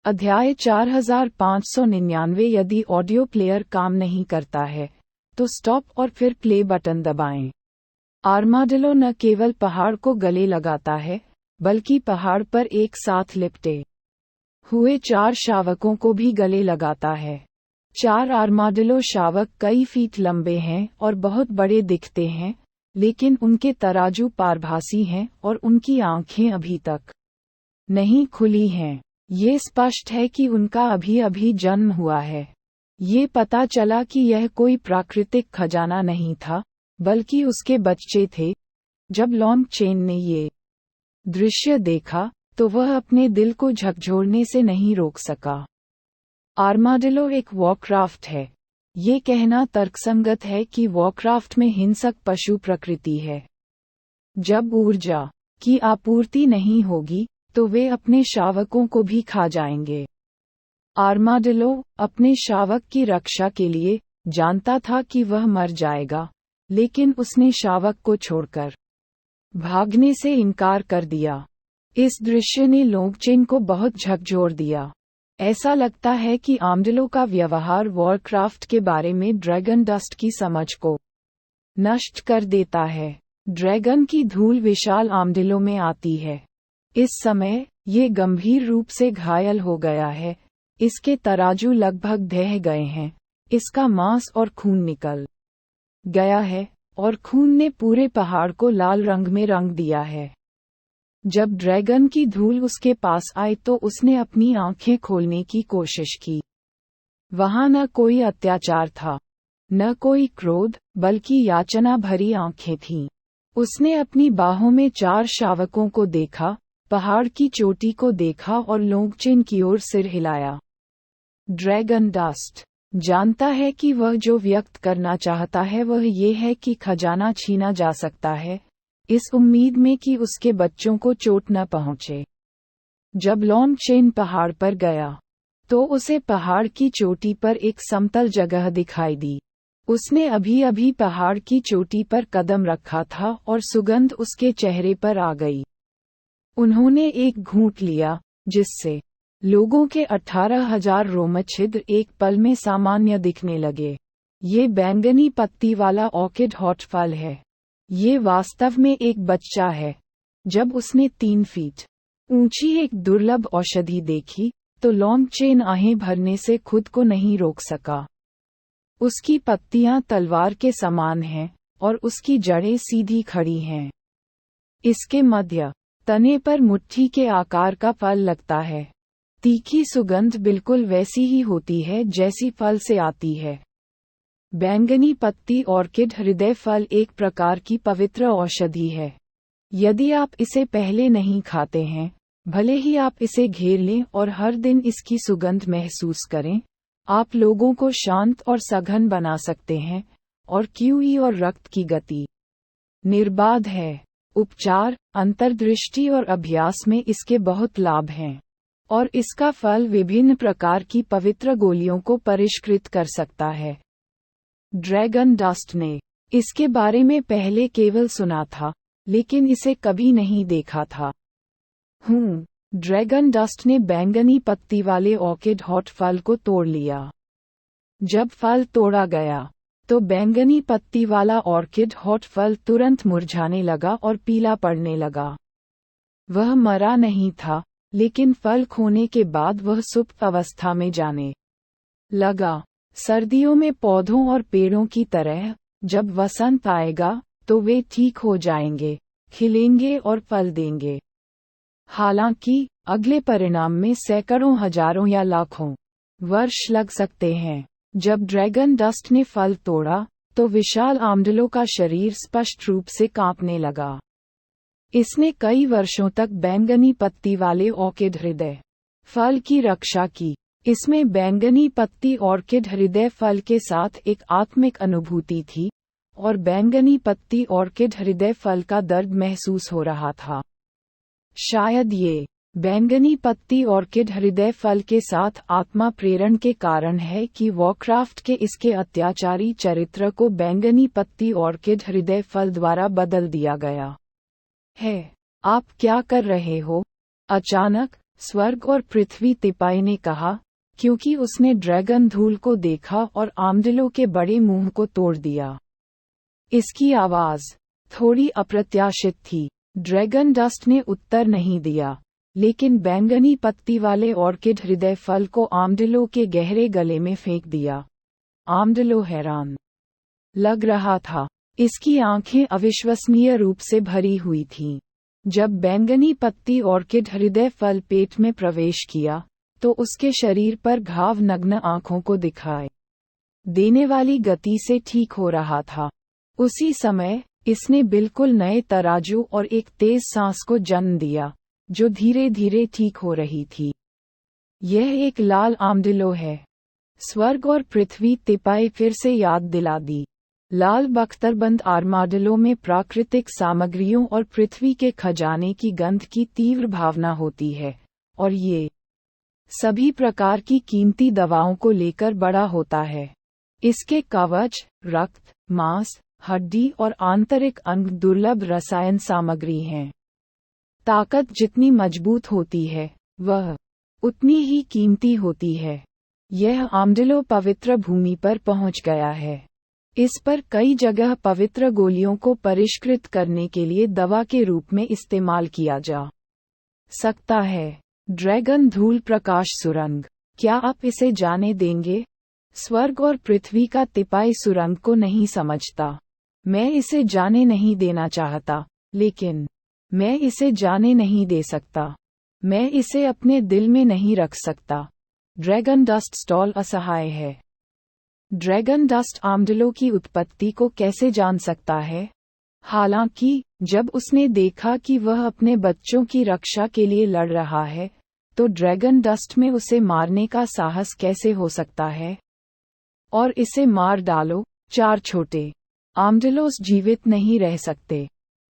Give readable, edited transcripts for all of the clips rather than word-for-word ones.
अध्याय 4599। यदि audio player काम नहीं करता है तो स्टॉप और फिर प्ले बटन दबाएं। आर्माडिलो न केवल पहाड़ को गले लगाता है बल्कि पहाड़ पर एक साथ लिपटे हुए 4 शावकों को भी गले लगाता है। 4 आर्माडिलो शावक कई फीट लंबे हैं और बहुत बड़े दिखते हैं, लेकिन उनके तराजू पारभासी हैं और उनकी आंखें अभी तक नहीं खुली हैं। ये स्पष्ट है कि उनका अभी अभी जन्म हुआ है। ये पता चला कि यह कोई प्राकृतिक खजाना नहीं था, बल्कि उसके बच्चे थे। जब लॉन्गचेन ने ये दृश्य देखा तो वह अपने दिल को झकझोरने से नहीं रोक सका। आर्माडिलो एक वॉरक्राफ्ट है। ये कहना तर्कसंगत है कि वॉरक्राफ्ट में हिंसक पशु प्रकृति है। जब ऊर्जा की आपूर्ति नहीं होगी तो वे अपने शावकों को भी खा जाएंगे। आर्माडिलो अपने शावक की रक्षा के लिए जानता था कि वह मर जाएगा, लेकिन उसने शावक को छोड़कर भागने से इनकार कर दिया। इस दृश्य ने लॉन्गचेन को बहुत झकझोर दिया। ऐसा लगता है कि आर्माडिलो का व्यवहार वॉरक्राफ्ट के बारे में ड्रैगन डस्ट की समझ को नष्ट कर देता है। ड्रैगन की धूल विशाल आर्माडिलो में आती है। इस समय ये गंभीर रूप से घायल हो गया है। इसके तराजू लगभग ढह गए हैं। इसका मांस और खून निकल गया है और खून ने पूरे पहाड़ को लाल रंग में रंग दिया है। जब ड्रैगन की धूल उसके पास आई तो उसने अपनी आंखें खोलने की कोशिश की। वहां न कोई अत्याचार था, न कोई क्रोध, बल्कि याचना भरी आंखें थीं। उसने अपनी बाहों में 4 शावकों को देखा, पहाड़ की चोटी को देखा और लॉन्गचेन की ओर सिर हिलाया। ड्रैगन डस्ट जानता है कि वह जो व्यक्त करना चाहता है वह ये है कि खजाना छीना जा सकता है, इस उम्मीद में कि उसके बच्चों को चोट न पहुंचे। जब लॉन्गचेन पहाड़ पर गया तो उसे पहाड़ की चोटी पर एक समतल जगह दिखाई दी। उसने अभी अभी पहाड़ की चोटी पर कदम रखा था और सुगंध उसके चेहरे पर आ गई। उन्होंने एक घूंट लिया, जिससे लोगों के 18,000 रोमछिद्र एक पल में सामान्य दिखने लगे। ये बैंगनी पत्ती वाला ऑर्किड हॉट फल है। ये वास्तव में एक बच्चा है। जब उसने 3 फीट ऊंची एक दुर्लभ औषधि देखी तो लॉन्गचेन आहें भरने से खुद को नहीं रोक सका। उसकी पत्तियां तलवार के समान हैं और उसकी जड़ें सीधी खड़ी हैं। इसके मध्य तने पर मुट्ठी के आकार का फल लगता है। तीखी सुगंध बिल्कुल वैसी ही होती है जैसी फल से आती है। बैंगनी पत्ती ऑर्किड हृदय फल एक प्रकार की पवित्र औषधि है। यदि आप इसे पहले नहीं खाते हैं, भले ही आप इसे घेर लें और हर दिन इसकी सुगंध महसूस करें, आप लोगों को शांत और सघन बना सकते हैं और क्यूई और रक्त की गति निर्बाध है। उपचार, अंतर्दृष्टि और अभ्यास में इसके बहुत लाभ हैं, और इसका फल विभिन्न प्रकार की पवित्र गोलियों को परिष्कृत कर सकता है। ड्रैगन डस्ट ने इसके बारे में पहले केवल सुना था, लेकिन इसे कभी नहीं देखा था। ड्रैगन डस्ट ने बैंगनी पत्ती वाले ऑर्किड हॉट फल को तोड़ लिया। जब फल तोड़ा गया तो बैंगनी पत्ती वाला ऑर्किड हॉट फल तुरंत मुरझाने लगा और पीला पड़ने लगा। वह मरा नहीं था, लेकिन फल खोने के बाद वह सुप्त अवस्था में जाने लगा। सर्दियों में पौधों और पेड़ों की तरह, जब वसंत आएगा तो वे ठीक हो जाएंगे, खिलेंगे और फल देंगे। हालांकि अगले परिणाम में सैकड़ों, हजारों या लाखों वर्ष लग सकते हैं। जब ड्रैगन डस्ट ने फल तोड़ा तो विशाल आर्माडिलो का शरीर स्पष्ट रूप से कांपने लगा। इसने कई वर्षों तक बैंगनी पत्ती वाले ऑर्किड हृदय फल की रक्षा की। इसमें बैंगनी पत्ती ऑर्किड हृदय फल के साथ एक आत्मिक अनुभूति थी, और बैंगनी पत्ती ऑर्किड हृदय फल का दर्द महसूस हो रहा था। शायद ये बैंगनी पत्ती ऑर्किड हृदय फल के साथ आत्मा प्रेरण के कारण है कि वॉरक्राफ्ट के इसके अत्याचारी चरित्र को बैंगनी पत्ती ऑर्किड हृदय फल द्वारा बदल दिया गया है। आप क्या कर रहे हो? अचानक स्वर्ग और पृथ्वी तिपाई ने कहा, क्योंकि उसने ड्रैगन धूल को देखा और आर्माडिलो के बड़े मुंह को तोड़ दिया। इसकी आवाज थोड़ी अप्रत्याशित थी। ड्रैगन डस्ट ने उत्तर नहीं दिया, लेकिन बैंगनी पत्ती वाले ऑर्किड हृदय फल को आर्माडिलो के गहरे गले में फेंक दिया। आर्माडिलो हैरान लग रहा था। इसकी आंखें अविश्वसनीय रूप से भरी हुई थीं। जब बैंगनी पत्ती ऑर्किड हृदय फल पेट में प्रवेश किया, तो उसके शरीर पर घाव नग्न आंखों को दिखाई देने वाली गति से ठीक हो रहा था। उसी समय इसने बिल्कुल नए तराजू और एक तेज सांस को जन्म दिया, जो धीरे धीरे ठीक हो रही थी। यह एक लाल आर्माडिलो है। स्वर्ग और पृथ्वी तिपाई फिर से याद दिला दी। लाल बख्तरबंद आर्माडिलो में प्राकृतिक सामग्रियों और पृथ्वी के खजाने की गंध की तीव्र भावना होती है, और ये सभी प्रकार की कीमती दवाओं को लेकर बड़ा होता है। इसके कवच, रक्त, मांस, हड्डी और आंतरिक अंग दुर्लभ रसायन सामग्री हैं। ताकत जितनी मजबूत होती है, वह उतनी ही कीमती होती है। यह आर्माडिलो पवित्र भूमि पर पहुंच गया है। इस पर कई जगह पवित्र गोलियों को परिष्कृत करने के लिए दवा के रूप में इस्तेमाल किया जा सकता है। ड्रैगन धूल प्रकाश सुरंग, क्या आप इसे जाने देंगे? स्वर्ग और पृथ्वी का तिपाई सुरंग को नहीं समझता। मैं इसे जाने नहीं देना चाहता, लेकिन मैं इसे जाने नहीं दे सकता। मैं इसे अपने दिल में नहीं रख सकता। ड्रैगन डस्ट स्टॉल असहाय है। ड्रैगन डस्ट आर्माडिलो की उत्पत्ति को कैसे जान सकता है? हालांकि जब उसने देखा कि वह अपने बच्चों की रक्षा के लिए लड़ रहा है, तो ड्रैगन डस्ट में उसे मारने का साहस कैसे हो सकता है? और इसे मार डालो। 4 छोटे आर्माडिलोस जीवित नहीं रह सकते।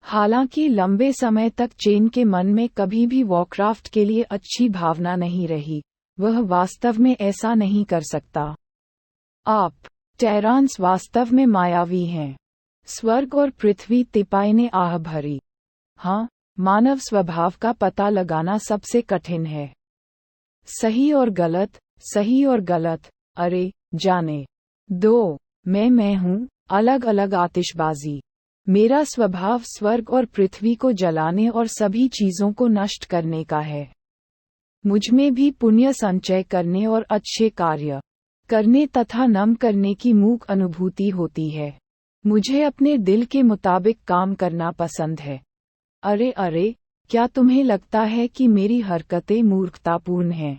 हालांकि लंबे समय तक चेन के मन में कभी भी वॉरक्राफ्ट के लिए अच्छी भावना नहीं रही, वह वास्तव में ऐसा नहीं कर सकता। आप टेरांस वास्तव में मायावी हैं। स्वर्ग और पृथ्वी तिपाई ने आह भरी। हाँ, मानव स्वभाव का पता लगाना सबसे कठिन है। सही और गलत, सही और गलत, अरे जाने दो। मैं हूँ, अलग अलग आतिशबाजी। मेरा स्वभाव स्वर्ग और पृथ्वी को जलाने और सभी चीजों को नष्ट करने का है। मुझमें भी पुण्य संचय करने और अच्छे कार्य करने तथा नम करने की मूक अनुभूति होती है। मुझे अपने दिल के मुताबिक काम करना पसंद है। अरे अरे, क्या तुम्हें लगता है कि मेरी हरकतें मूर्खतापूर्ण हैं?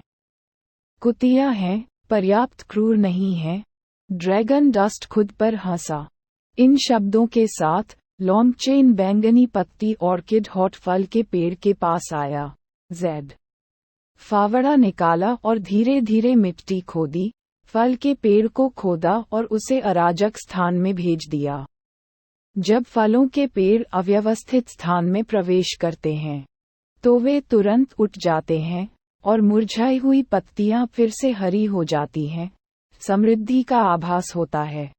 कुतिया हैं, पर्याप्त क्रूर नहीं हैं? ड्रैगन डस्ट खुद पर हंसा। इन शब्दों के साथ लॉन्गचेन बैंगनी पत्ती ऑर्किड हॉट फल के पेड़ के पास आया। जेड फावड़ा निकाला और धीरे धीरे मिट्टी खोदी, फल के पेड़ को खोदा और उसे अराजक स्थान में भेज दिया। जब फलों के पेड़ अव्यवस्थित स्थान में प्रवेश करते हैं, तो वे तुरंत उठ जाते हैं और मुरझाई हुई पत्तियां फिर से हरी हो जाती हैं। समृद्धि का आभास होता है।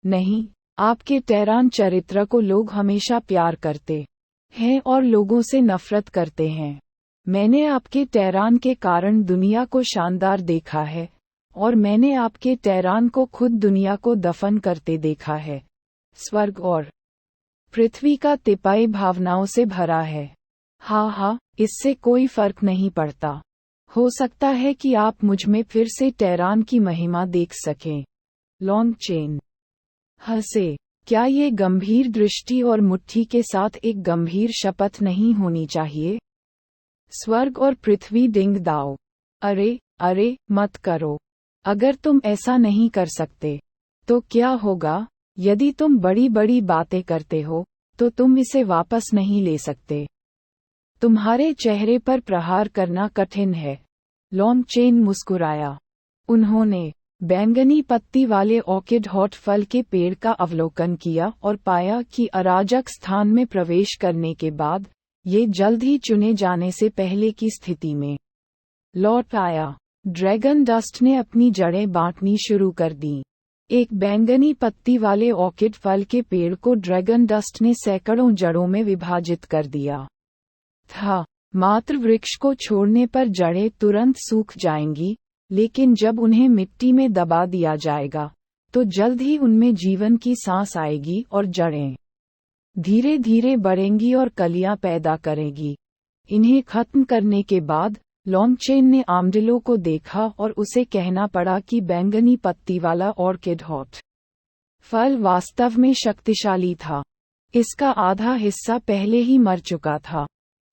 नहीं, आपके टेरान चरित्र को लोग हमेशा प्यार करते हैं और लोगों से नफरत करते हैं। मैंने आपके टेरान के कारण दुनिया को शानदार देखा है, और मैंने आपके टेरान को खुद दुनिया को दफन करते देखा है। स्वर्ग और पृथ्वी का तिपाई भावनाओं से भरा है। हाँ, इससे कोई फर्क नहीं पड़ता। हो सकता है कि आप मुझमें फिर से टेरान की महिमा देख सकें। लॉन्गचेन हंसे। क्या ये गंभीर दृष्टि और मुट्ठी के साथ एक गंभीर शपथ नहीं होनी चाहिए? स्वर्ग और पृथ्वी डिंग दाओ। अरे, मत करो। अगर तुम ऐसा नहीं कर सकते, तो क्या होगा? यदि तुम बड़ी बड़ी बातें करते हो, तो तुम इसे वापस नहीं ले सकते। तुम्हारे चेहरे पर प्रहार करना कठिन है। लॉन्गचेन मुस्कुराया। उन्होंने बैंगनी पत्ती वाले ऑर्किड हॉट फल के पेड़ का अवलोकन किया और पाया कि अराजक स्थान में प्रवेश करने के बाद ये जल्द ही चुने जाने से पहले की स्थिति में लौट आया। ड्रैगन डस्ट ने अपनी जड़ें बांटनी शुरू कर दी। एक बैंगनी पत्ती वाले ऑर्किड फल के पेड़ को ड्रैगन डस्ट ने सैकड़ों जड़ों में विभाजित कर दिया था। मात्र वृक्ष को छोड़ने पर जड़ें तुरंत सूख जाएंगी, लेकिन जब उन्हें मिट्टी में दबा दिया जाएगा तो जल्द ही उनमें जीवन की सांस आएगी और जड़ें धीरे धीरे बढ़ेंगी और कलियां पैदा करेंगी। इन्हें खत्म करने के बाद लॉन्गचेन ने आर्मडिलो को देखा और उसे कहना पड़ा कि बैंगनी पत्ती वाला ऑर्किड हॉट फल वास्तव में शक्तिशाली था। इसका आधा हिस्सा पहले ही मर चुका था।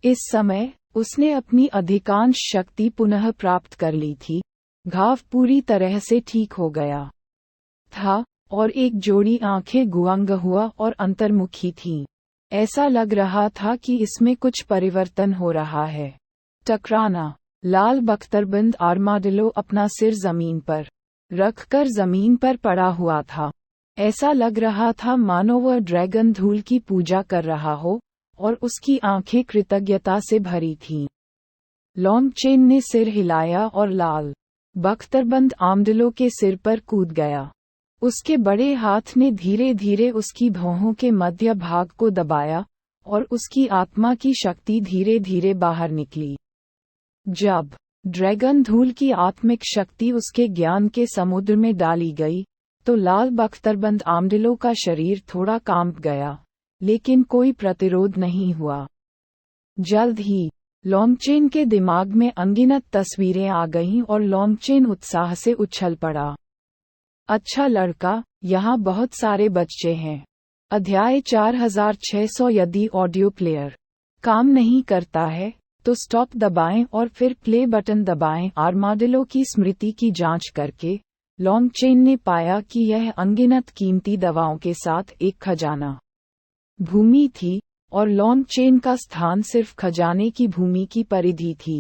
इस समय उसने अपनी अधिकांश शक्ति पुनः प्राप्त कर ली थी। घाव पूरी तरह से ठीक हो गया था और एक जोड़ी आंखें गुआंग हुआ और अंतर्मुखी थीं। ऐसा लग रहा था कि इसमें कुछ परिवर्तन हो रहा है। टकराना। लाल बख्तरबंद आर्माडिलो अपना सिर जमीन पर रखकर जमीन पर पड़ा हुआ था। ऐसा लग रहा था मानो वह ड्रैगन धूल की पूजा कर रहा हो और उसकी आंखें कृतज्ञता से भरी थीं। लॉन्गचेन ने सिर हिलाया और लाल बख्तरबंद आर्मडिलो के सिर पर कूद गया। उसके बड़े हाथ ने धीरे धीरे उसकी भौहों के मध्य भाग को दबाया और उसकी आत्मा की शक्ति धीरे धीरे बाहर निकली। जब ड्रैगन धूल की आत्मिक शक्ति उसके ज्ञान के समुद्र में डाली गई तो लाल बख्तरबंद आर्मडिलो का शरीर थोड़ा कांप गया, लेकिन कोई प्रतिरोध नहीं हुआ। जल्द ही लॉन्गचेन के दिमाग में अनगिनत तस्वीरें आ गईं और लॉन्गचेन उत्साह से उछल पड़ा। अच्छा लड़का, यहाँ बहुत सारे बच्चे हैं। अध्याय 4600। यदि ऑडियो प्लेयर काम नहीं करता है तो स्टॉप दबाएं और फिर प्ले बटन दबाएं। आर्माडिलो की स्मृति की जांच करके लॉन्गचेन ने पाया कि यह अनगिनत कीमती दवाओं के साथ एक खजाना भूमि थी और लॉन्गचेन का स्थान सिर्फ खजाने की भूमि की परिधि थी।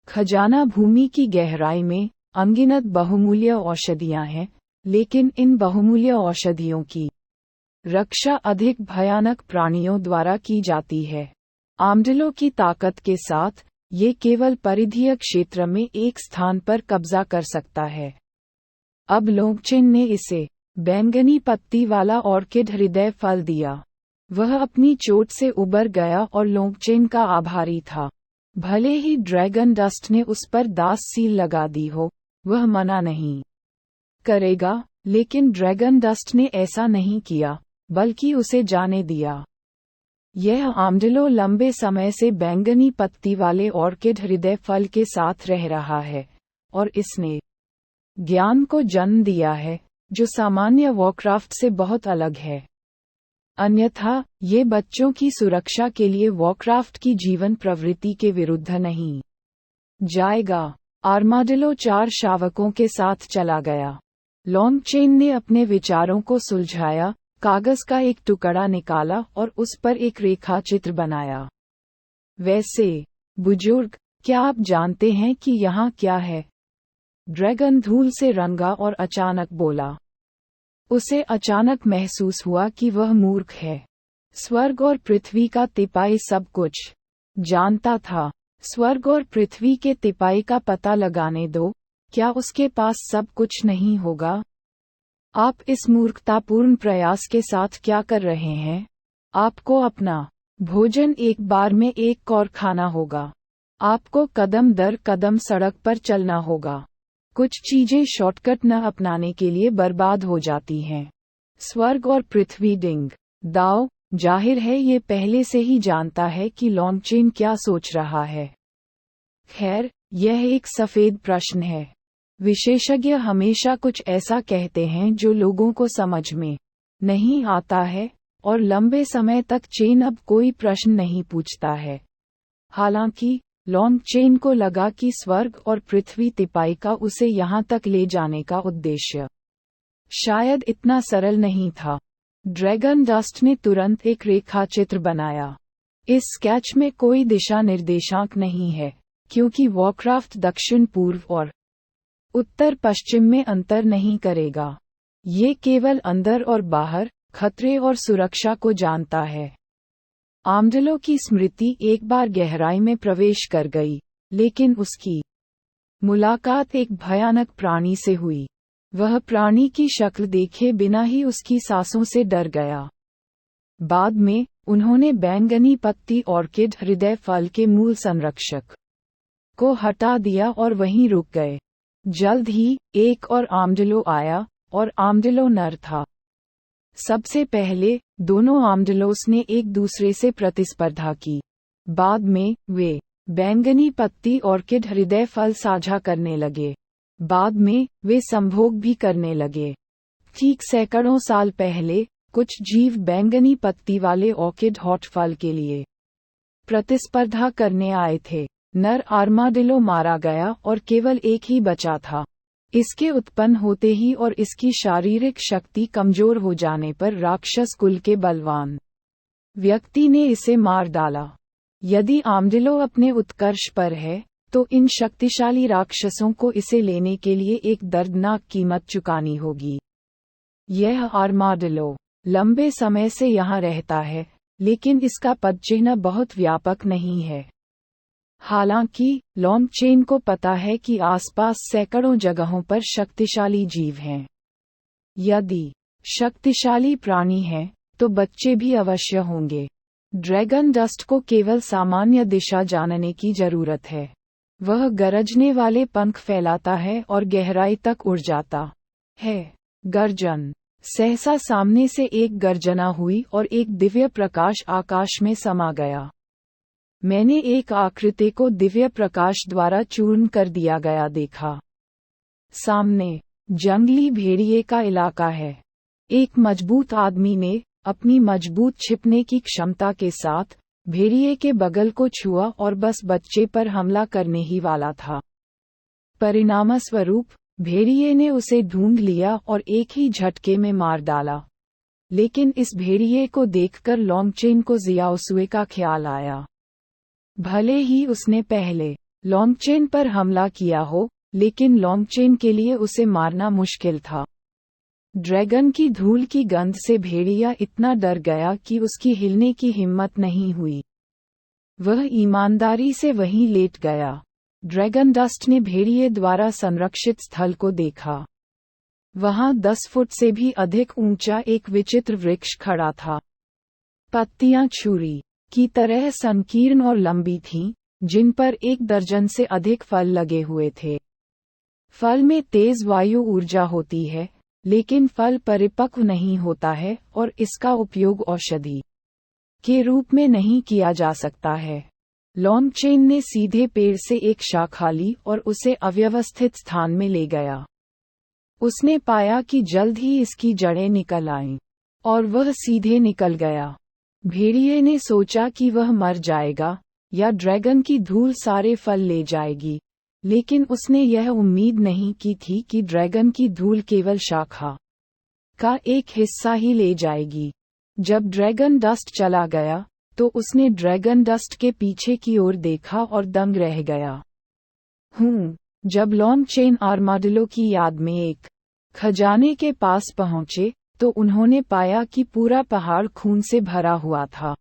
खजाना भूमि की गहराई में अनगिनत बहुमूल्य औषधियां हैं, लेकिन इन बहुमूल्य औषधियों की रक्षा अधिक भयानक प्राणियों द्वारा की जाती है। आर्मडिलो की ताकत के साथ ये केवल परिधीय क्षेत्र में एक स्थान पर कब्जा कर सकता है। अब लॉन्गचेन ने इसे बैंगनी पत्ती वाला ऑर्किड हृदय फल दिया। वह अपनी चोट से उबर गया और लॉन्गचेन का आभारी था। भले ही ड्रैगन डस्ट ने उस पर दास सील लगा दी हो, वह मना नहीं करेगा, लेकिन ड्रैगन डस्ट ने ऐसा नहीं किया, बल्कि उसे जाने दिया। यह आर्मडिलो लंबे समय से बैंगनी पत्ती वाले ऑर्किड हृदय फल के साथ रह रहा है और इसने ज्ञान को जन्म दिया है जो सामान्य वॉरक्राफ्ट से बहुत अलग है। अन्यथा ये बच्चों की सुरक्षा के लिए वॉरक्राफ्ट की जीवन प्रवृत्ति के विरुद्ध नहीं जाएगा। आर्माडिलो 4 शावकों के साथ चला गया। लॉन्गचेन ने अपने विचारों को सुलझाया, कागज का एक टुकड़ा निकाला और उस पर एक रेखा चित्र बनाया। वैसे बुजुर्ग, क्या आप जानते हैं कि यहाँ क्या है? ड्रैगन धूल से रंगा और अचानक बोला। उसे अचानक महसूस हुआ कि वह मूर्ख है। स्वर्ग और पृथ्वी का तिपाई सब कुछ जानता था। स्वर्ग और पृथ्वी के तिपाई का पता लगाने दो, क्या उसके पास सब कुछ नहीं होगा? आप इस मूर्खतापूर्ण प्रयास के साथ क्या कर रहे हैं? आपको अपना भोजन एक बार में एक और खाना होगा। आपको कदम दर कदम सड़क पर चलना होगा। कुछ चीजें शॉर्टकट न अपनाने के लिए बर्बाद हो जाती हैं। स्वर्ग और पृथ्वी डिंग दाओ, जाहिर है ये पहले से ही जानता है कि लॉन्गचेन क्या सोच रहा है। खैर, यह एक सफेद प्रश्न है। विशेषज्ञ हमेशा कुछ ऐसा कहते हैं जो लोगों को समझ में नहीं आता है, और लंबे समय तक चेन अब कोई प्रश्न नहीं पूछता है। हालांकि लॉन्गचेन को लगा कि स्वर्ग और पृथ्वी तिपाई का उसे यहाँ तक ले जाने का उद्देश्य शायद इतना सरल नहीं था। ड्रैगन डस्ट ने तुरंत एक रेखा चित्र बनाया। इस स्केच में कोई दिशा निर्देशांक नहीं है, क्योंकि वॉरक्राफ्ट दक्षिण पूर्व और उत्तर पश्चिम में अंतर नहीं करेगा। ये केवल अंदर और बाहर, खतरे और सुरक्षा को जानता है। आर्मडिलो की स्मृति एक बार गहराई में प्रवेश कर गई, लेकिन उसकी मुलाकात एक भयानक प्राणी से हुई। वह प्राणी की शक्ल देखे बिना ही उसकी सांसों से डर गया। बाद में उन्होंने बैंगनी पत्ती ऑर्किड हृदय फल के मूल संरक्षक को हटा दिया और वहीं रुक गए। जल्द ही एक और आर्मडिलो आया, और आर्मडिलो नर था। सबसे पहले दोनों आर्मडिलोस ने एक दूसरे से प्रतिस्पर्धा की। बाद में वे बैंगनी पत्ती ऑर्किड हृदय फल साझा करने लगे। बाद में वे संभोग भी करने लगे। ठीक सैकड़ों साल पहले कुछ जीव बैंगनी पत्ती वाले ऑर्किड हॉट फल के लिए प्रतिस्पर्धा करने आए थे। नर आर्माडिलो मारा गया और केवल एक ही बचा था। इसके उत्पन्न होते ही और इसकी शारीरिक शक्ति कमजोर हो जाने पर राक्षस कुल के बलवान व्यक्ति ने इसे मार डाला। यदि आर्मडिलो अपने उत्कर्ष पर है, तो इन शक्तिशाली राक्षसों को इसे लेने के लिए एक दर्दनाक कीमत चुकानी होगी। यह आर्माडिलो लंबे समय से यहाँ रहता है, लेकिन इसका पदचिह्न बहुत व्यापक नहीं है। हालांकि लॉन्गचेन को पता है कि आसपास सैकड़ों जगहों पर शक्तिशाली जीव हैं। यदि शक्तिशाली प्राणी हैं, तो बच्चे भी अवश्य होंगे। ड्रैगन डस्ट को केवल सामान्य दिशा जानने की जरूरत है। वह गरजने वाले पंख फैलाता है और गहराई तक उड़ जाता है। गर्जन। सहसा सामने से एक गर्जना हुई और एक दिव्य प्रकाश आकाश में समा गया। मैंने एक आकृति को दिव्य प्रकाश द्वारा चूर्ण कर दिया गया देखा। सामने जंगली भेड़िए का इलाका है। एक मजबूत आदमी ने अपनी मजबूत छिपने की क्षमता के साथ भेड़िए के बगल को छुआ और बस बच्चे पर हमला करने ही वाला था। परिणामस्वरूप भेड़िए ने उसे ढूंढ लिया और एक ही झटके में मार डाला। लेकिन इस भेड़िए को देखकर लॉन्गचेन को जियाओसुए का ख्याल आया। भले ही उसने पहले लॉन्गचेन पर हमला किया हो, लेकिन लॉन्गचेन के लिए उसे मारना मुश्किल था। ड्रैगन की धूल की गंध से भेड़िया इतना डर गया कि उसकी हिलने की हिम्मत नहीं हुई। वह ईमानदारी से वहीं लेट गया। ड्रैगन डस्ट ने भेड़िए द्वारा संरक्षित स्थल को देखा। वहां 10 फुट से भी अधिक ऊंचा एक विचित्र वृक्ष खड़ा था। पत्तियां छुरी की तरह संकीर्ण और लंबी थीं, जिन पर 1 दर्जन से अधिक फल लगे हुए थे। फल में तेज वायु ऊर्जा होती है, लेकिन फल परिपक्व नहीं होता है और इसका उपयोग औषधि के रूप में नहीं किया जा सकता है। लॉन्गचेन ने सीधे पेड़ से एक शाखा ली और उसे अव्यवस्थित स्थान में ले गया। उसने पाया कि जल्द ही इसकी जड़ें निकल आईं, और वह सीधे निकल गया। भेड़िए ने सोचा कि वह मर जाएगा या ड्रैगन की धूल सारे फल ले जाएगी, लेकिन उसने यह उम्मीद नहीं की थी कि ड्रैगन की धूल केवल शाखा का एक हिस्सा ही ले जाएगी। जब ड्रैगन डस्ट चला गया, तो उसने ड्रैगन डस्ट के पीछे की ओर देखा और दंग रह गया। जब लॉन्गचेन आर्माडिलो की याद में एक खजाने के पास पहुंचे, तो उन्होंने पाया कि पूरा पहाड़ खून से भरा हुआ था।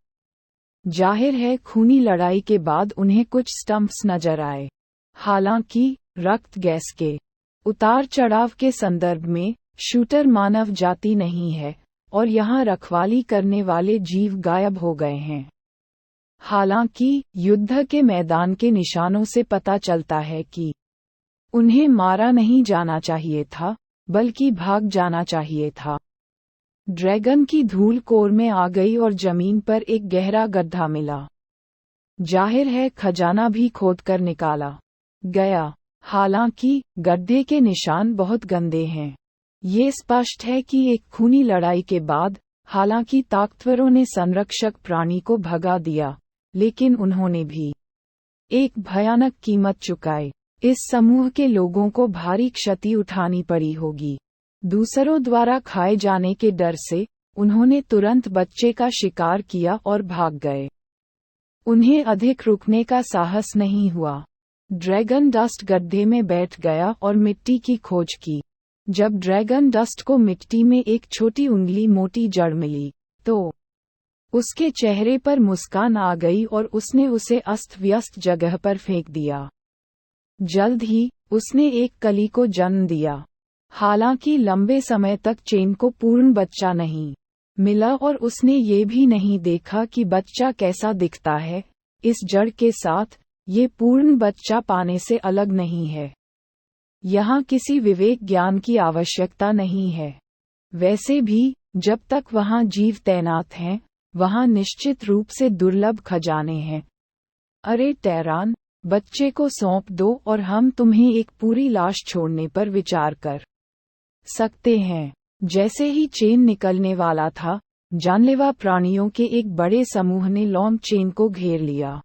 जाहिर है खूनी लड़ाई के बाद उन्हें कुछ स्टंप्स नजर आए। हालांकि रक्त गैस के उतार चढ़ाव के संदर्भ में शूटर मानव जाति नहीं है, और यहाँ रखवाली करने वाले जीव गायब हो गए हैं। हालांकि युद्ध के मैदान के निशानों से पता चलता है कि उन्हें मारा नहीं जाना चाहिए था, बल्कि भाग जाना चाहिए था। ड्रैगन की धूल कोर में आ गई और जमीन पर एक गहरा गड्ढा मिला। जाहिर है खजाना भी खोदकर निकाला गया। हालांकि गड्ढे के निशान बहुत गंदे हैं। ये स्पष्ट है कि एक खूनी लड़ाई के बाद, हालांकि ताकतवरों ने संरक्षक प्राणी को भगा दिया, लेकिन उन्होंने भी एक भयानक कीमत चुकाई। इस समूह के लोगों को भारी क्षति उठानी पड़ी होगी। दूसरों द्वारा खाए जाने के डर से उन्होंने तुरंत बच्चे का शिकार किया और भाग गए। उन्हें अधिक रुकने का साहस नहीं हुआ। ड्रैगन डस्ट गड्ढे में बैठ गया और मिट्टी की खोज की। जब ड्रैगन डस्ट को मिट्टी में एक छोटी उंगली मोटी जड़ मिली, तो उसके चेहरे पर मुस्कान आ गई और उसने उसे अस्त व्यस्त जगह पर फेंक दिया। जल्द ही उसने एक कली को जन्म दिया। हालांकि लंबे समय तक चेन को पूर्ण बच्चा नहीं मिला और उसने ये भी नहीं देखा कि बच्चा कैसा दिखता है। इस जड़ के साथ, ये पूर्ण बच्चा पाने से अलग नहीं है। यहाँ किसी विवेक ज्ञान की आवश्यकता नहीं है। वैसे भी, जब तक वहाँ जीव तैनात हैं, वहाँ निश्चित रूप से दुर्लभ खजाने हैं। अरे टैरान, बच्चे को सौंप दो और हम तुम्हें एक पूरी लाश छोड़ने पर विचार कर सकते हैं। जैसे ही चेन निकलने वाला था, जानलेवा प्राणियों के एक बड़े समूह ने लॉन्ग चेन को घेर लिया।